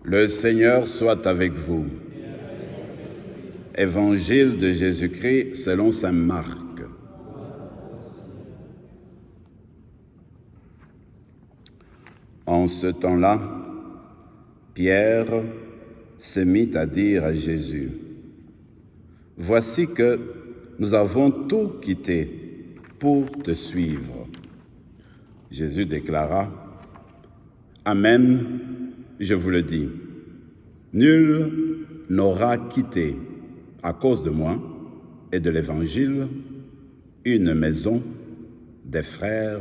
Le Seigneur soit avec vous. Évangile de Jésus-Christ selon saint Marc. En ce temps-là, Pierre se mit à dire à Jésus, « Voici que nous avons tout quitté pour te suivre. » Jésus déclara, « Amen, je vous le dis, nul n'aura quitté à cause de moi et de l'Évangile une maison, des frères,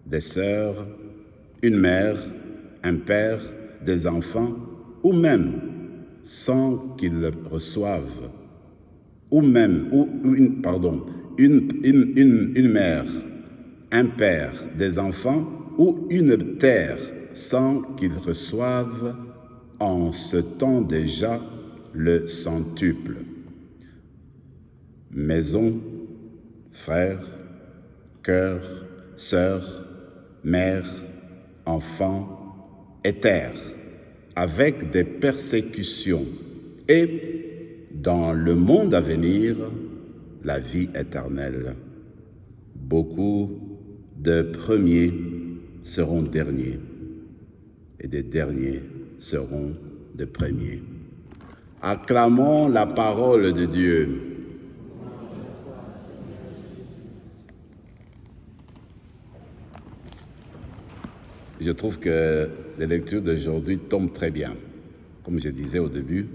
des sœurs, une mère, un père, des enfants, ou même sans qu'ils le reçoivent, une mère, un père, des enfants, ou une terre sans qu'ils reçoivent en ce temps déjà le centuple. Maison, frères, cœur, sœurs, mère, enfants et terre, avec des persécutions, et dans le monde à venir, la vie éternelle. Beaucoup de premiers seront derniers, et des derniers seront des premiers. Acclamons la parole de Dieu. Je trouve que les lectures d'aujourd'hui tombent très bien. Comme je disais au début,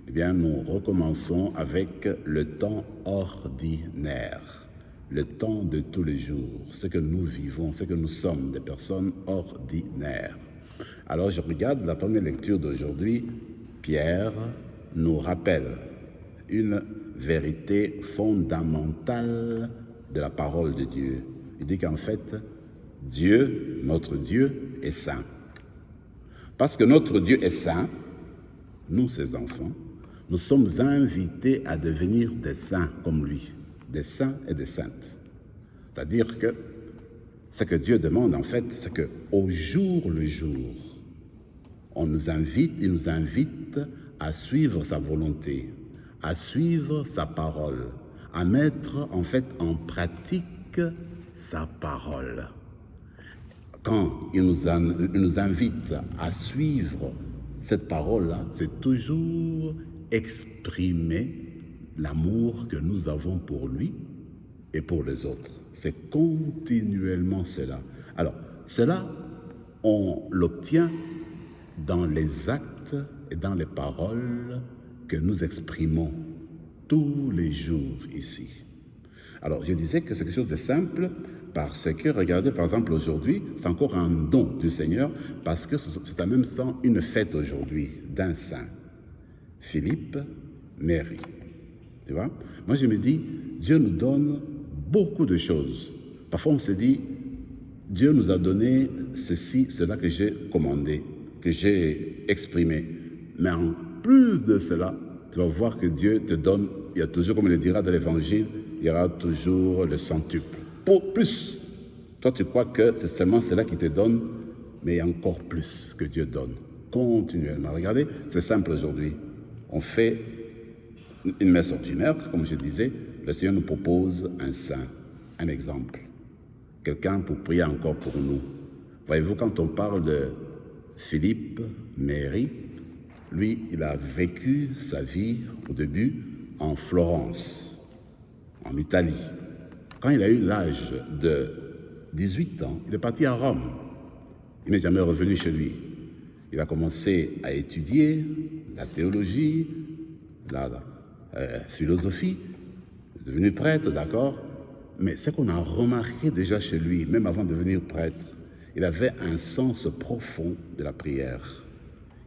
eh bien, nous recommençons avec le temps ordinaire, le temps de tous les jours, ce que nous vivons, ce que nous sommes, des personnes ordinaires. Alors, je regarde la première lecture d'aujourd'hui. Pierre nous rappelle une vérité fondamentale de la parole de Dieu. Il dit qu'en fait, Dieu, notre Dieu, est saint. Parce que notre Dieu est saint, nous, ses enfants, nous sommes invités à devenir des saints comme lui, des saints et des saintes. C'est-à-dire que ce que Dieu demande, en fait, c'est qu'au jour le jour, il nous invite à suivre sa volonté, à suivre sa parole, à mettre en fait en pratique sa parole. Quand il nous invite à suivre cette parole-là, c'est toujours exprimer l'amour que nous avons pour lui et pour les autres. C'est continuellement cela. Alors, cela, on l'obtient dans les actes et dans les paroles que nous exprimons tous les jours ici. Alors, je disais que c'est quelque chose de simple parce que, regardez, par exemple, aujourd'hui, c'est encore un don du Seigneur parce que c'est en même temps une fête aujourd'hui d'un saint, Philippe Néri. Tu vois? Moi, je me dis, Dieu nous donne beaucoup de choses. Parfois, on se dit, Dieu nous a donné ceci, cela que j'ai commandé, que j'ai exprimé. Mais en plus de cela, tu vas voir que Dieu te donne, il y a toujours, comme il le dira dans l'Évangile, il y aura toujours le centuple. Pour plus. Toi, tu crois que c'est seulement cela qui te donne, mais il y a encore plus que Dieu donne, continuellement. Regardez, c'est simple aujourd'hui. On fait une messe ordinaire, comme je disais, le Seigneur nous propose un saint, un exemple. Quelqu'un pour prier encore pour nous. Voyez-vous, quand on parle de Philippe Néri, lui, il a vécu sa vie au début en Florence, en Italie. Quand il a eu l'âge de 18 ans, il est parti à Rome. Il n'est jamais revenu chez lui. Il a commencé à étudier la théologie, la philosophie, il est devenu prêtre, d'accord? Mais ce qu'on a remarqué déjà chez lui, même avant de devenir prêtre, il avait un sens profond de la prière.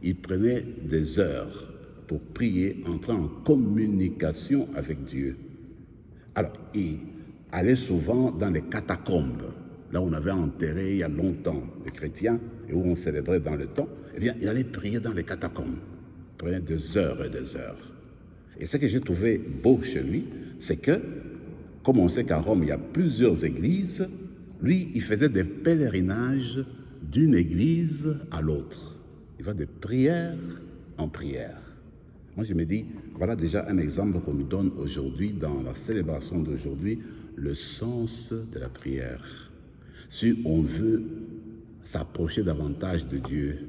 Il prenait des heures pour prier, entrer en communication avec Dieu. Alors, il allait souvent dans les catacombes, là où on avait enterré il y a longtemps les chrétiens et où on célébrait dans le temps. Eh bien, il allait prier dans les catacombes. Il prenait des heures et des heures. Et ce que j'ai trouvé beau chez lui, c'est que, comme on sait qu'à Rome, il y a plusieurs églises, lui, il faisait des pèlerinages d'une église à l'autre. il va de prière en prière. Moi, je me dis, voilà déjà un exemple qu'on nous donne aujourd'hui, dans la célébration d'aujourd'hui, le sens de la prière. Si on veut s'approcher davantage de Dieu,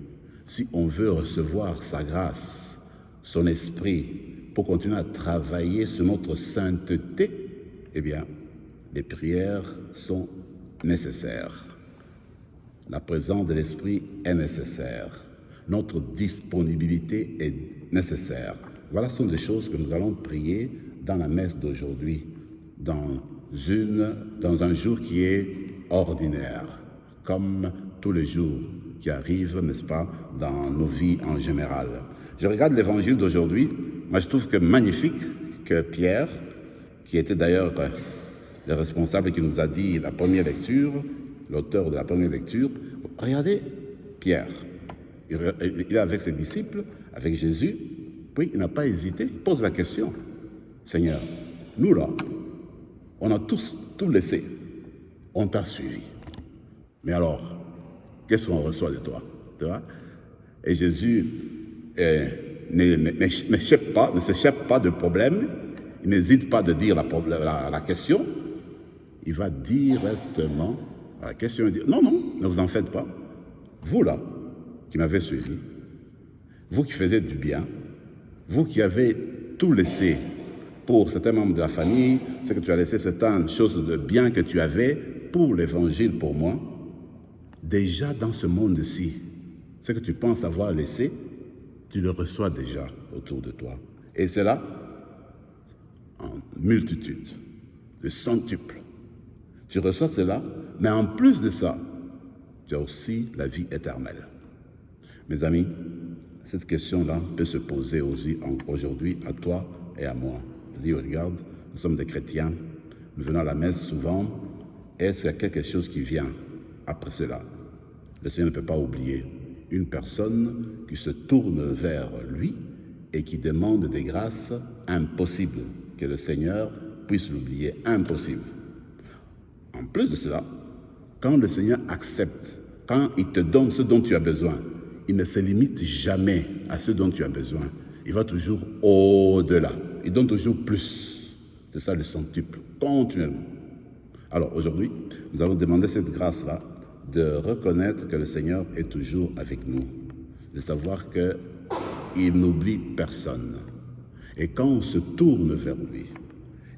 si on veut recevoir sa grâce, son esprit, pour continuer à travailler sur notre sainteté, eh bien, les prières sont nécessaires. La présence de l'esprit est nécessaire. Notre disponibilité est nécessaire. Voilà, ce sont des choses que nous allons prier dans la messe d'aujourd'hui, dans un jour qui est ordinaire, comme tous les jours qui arrivent, n'est-ce pas, dans nos vies en général. Je regarde l'évangile d'aujourd'hui, moi je trouve que magnifique que Pierre, qui était d'ailleurs le responsable qui nous a dit la première lecture, l'auteur de la première lecture, regardez Pierre, il est avec ses disciples, avec Jésus, puis il n'a pas hésité, il pose la question, Seigneur, nous là, on a tous tout laissé, on t'a suivi. Mais alors, qu'est-ce qu'on reçoit de toi, tu vois? Et Jésus ne s'échappe pas de problème, il n'hésite pas de dire la question, il va directement à la question et dire, non, ne vous en faites pas, vous là, qui m'avez suivi, vous qui faisiez du bien, vous qui avez tout laissé pour certains membres de la famille, c'est que tu as laissé certaines choses de bien que tu avais pour l'évangile, pour moi, déjà dans ce monde-ci, ce que tu penses avoir laissé, tu le reçois déjà autour de toi. Et c'est là, en multitude, de centuple. Tu reçois cela, mais en plus de ça, tu as aussi la vie éternelle. Mes amis, cette question-là peut se poser aujourd'hui à toi et à moi. Dis, regarde, nous sommes des chrétiens, nous venons à la messe souvent, est-ce qu'il y a quelque chose qui vient après cela? Le Seigneur ne peut pas oublier une personne qui se tourne vers lui et qui demande des grâces impossibles, que le Seigneur puisse l'oublier, impossible. En plus de cela, quand le Seigneur accepte, quand il te donne ce dont tu as besoin, il ne se limite jamais à ce dont tu as besoin. Il va toujours au-delà. Il donne toujours plus. C'est ça le centuple, continuellement. Alors aujourd'hui, nous allons demander cette grâce-là de reconnaître que le Seigneur est toujours avec nous, de savoir qu'il n'oublie personne. Et quand on se tourne vers lui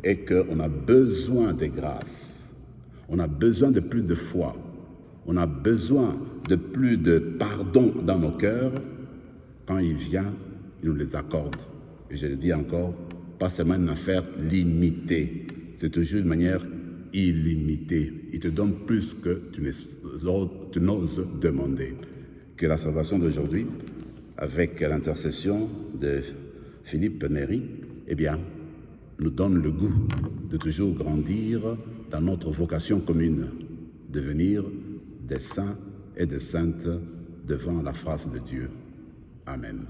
et qu'on a besoin des grâces, on a besoin de plus de foi, on a besoin de plus de pardon dans nos cœurs, quand il vient, il nous les accorde. Et je le dis encore, pas seulement une affaire limitée, c'est toujours une manière illimitée. Il te donne plus que tu n'oses demander. Que la salvation d'aujourd'hui, avec l'intercession de Philippe Néry, eh bien, nous donne le goût de toujours grandir dans notre vocation commune, devenir des saints et des saintes devant la face de Dieu. Amen.